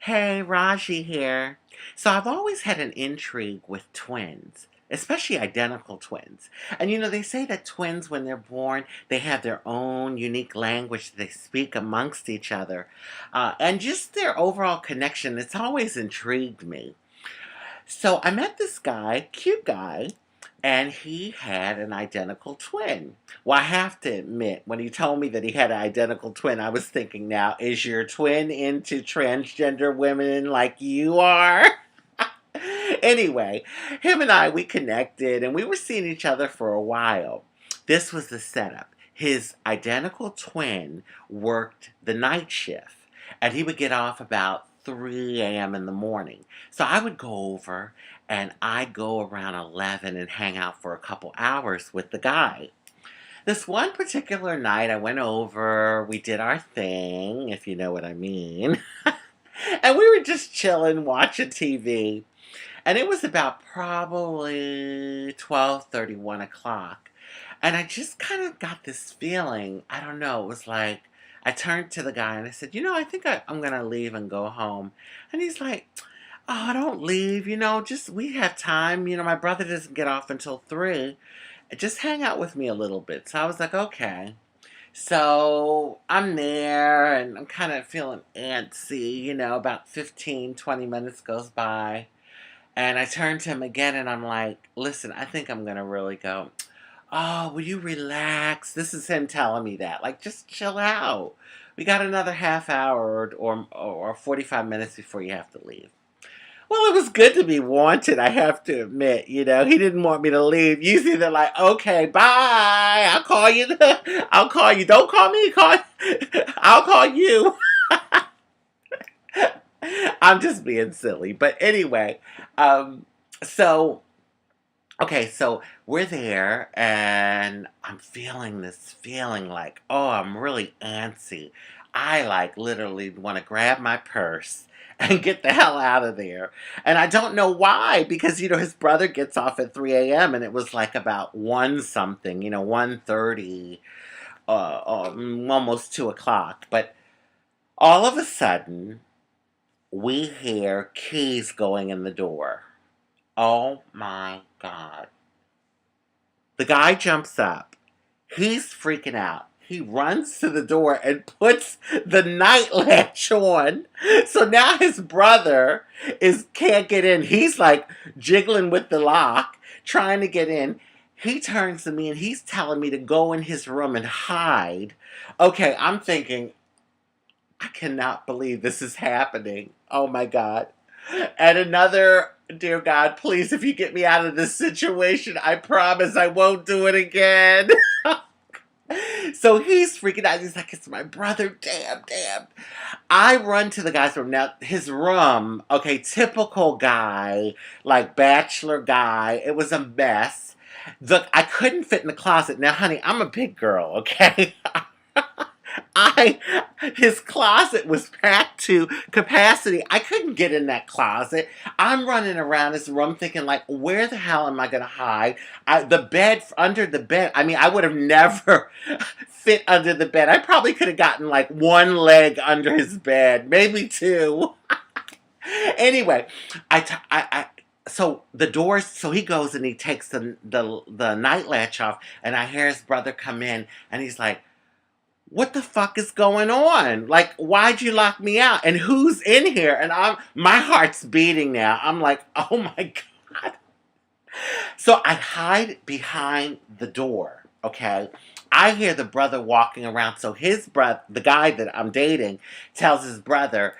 Hey, Rajee here. So I've always had an intrigue with twins, especially identical twins. And they say that twins, when they're born, they have their own unique language that they speak amongst each other. And just their overall connection, it's always intrigued me. So I met this guy, cute guy, and he had an identical twin. Well, I have to admit, when he told me that he had an identical twin, I was thinking, now, is your twin into transgender women like you are? Anyway, him and we connected and we were seeing each other for a while. This was the setup. His identical twin worked the night shift and he would get off about 3 a.m. in the morning. So I would go over and I'd go around 11 and hang out for a couple hours with the guy. This one particular night I went over, we did our thing, if you know what I mean. And we were just chilling, watching TV. And it was about probably 12:30, 1 o'clock. And I just kind of got this feeling, I don't know, it was like, I turned to the guy and I said, I think I'm going to leave and go home. And he's like, oh, don't leave, just, we have time. My brother doesn't get off until 3. Just hang out with me a little bit. So I was like, okay. So I'm there and I'm kind of feeling antsy, about 15, 20 minutes goes by. And I turned to him again and I'm like, listen, I think I'm going to really go. Oh, will you relax? This is him telling me that. Like, just chill out. We got another half hour or 45 minutes before you have to leave. Well, it was good to be wanted, I have to admit. He didn't want me to leave. Usually they're like, okay, bye. I'll call you. I'll call you. Don't call me. I'll call you. I'm just being silly. But anyway, so okay, so we're there, and I'm feeling this feeling like, oh, I'm really antsy. I like literally want to grab my purse and get the hell out of there. And I don't know why, because his brother gets off at 3 a.m. and it was like about 1 something, 1:30, almost 2 o'clock. But all of a sudden, we hear keys going in the door. Oh my God. The guy jumps up. He's freaking out. He runs to the door and puts the night latch on. So now his brother can't get in. He's like jiggling with the lock, trying to get in. He turns to me and he's telling me to go in his room and hide. Okay, I'm thinking, I cannot believe this is happening. Oh my God. And another, dear God, please, if you get me out of this situation, I promise I won't do it again. So he's freaking out. He's like, it's my brother. Damn, damn. I run to the guy's room. Now, his room, okay, typical guy, like bachelor guy. It was a mess. Look, I couldn't fit in the closet. Now, honey, I'm a big girl, okay? His closet was packed to capacity. I couldn't get in that closet. I'm running around his room thinking, like, where the hell am I going to hide? Under the bed. I mean, I would have never fit under the bed. I probably could have gotten like 1 leg under his bed, maybe 2. Anyway, so the doors, so he goes and he takes the night latch off, and I hear his brother come in, and he's like, what the fuck is going on? Like, why'd you lock me out? And who's in here? And my heart's beating now. I'm like, oh my God. So I hide behind the door, okay? I hear the brother walking around. So his brother, the guy that I'm dating, tells his brother,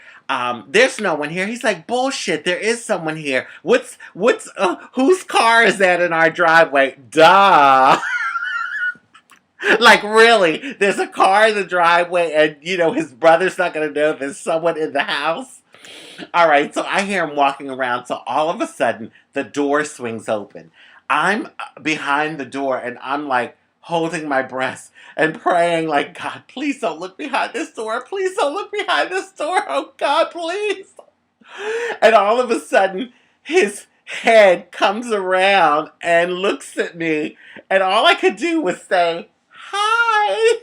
there's no one here. He's like, bullshit, there is someone here. Whose car is that in our driveway? Duh. Like, really, there's a car in the driveway and, his brother's not going to know there's someone in the house? All right, so I hear him walking around. So all of a sudden, the door swings open. I'm behind the door and I'm like holding my breath and praying like, God, please don't look behind this door. Please don't look behind this door. Oh, God, please. And all of a sudden, his head comes around and looks at me. And all I could do was say, hi.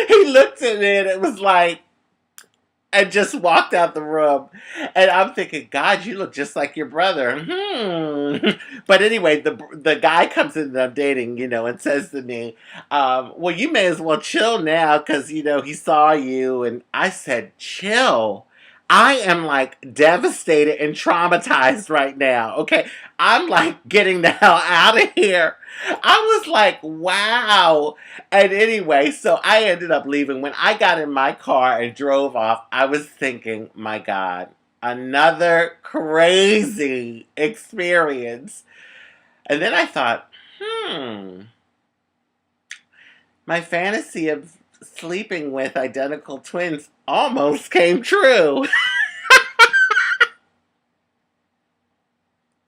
He looked at me and it was like, and just walked out the room. And I'm thinking, God, you look just like your brother. But anyway, the guy comes in that I'm dating, and says to me, well, you may as well chill now because, he saw you. And I said, chill. I am like devastated and traumatized right now. Okay. I'm like getting the hell out of here. I was like, wow. And anyway, so I ended up leaving. When I got in my car and drove off, I was thinking, my God, another crazy experience. And then I thought, my fantasy of sleeping with identical twins almost came true.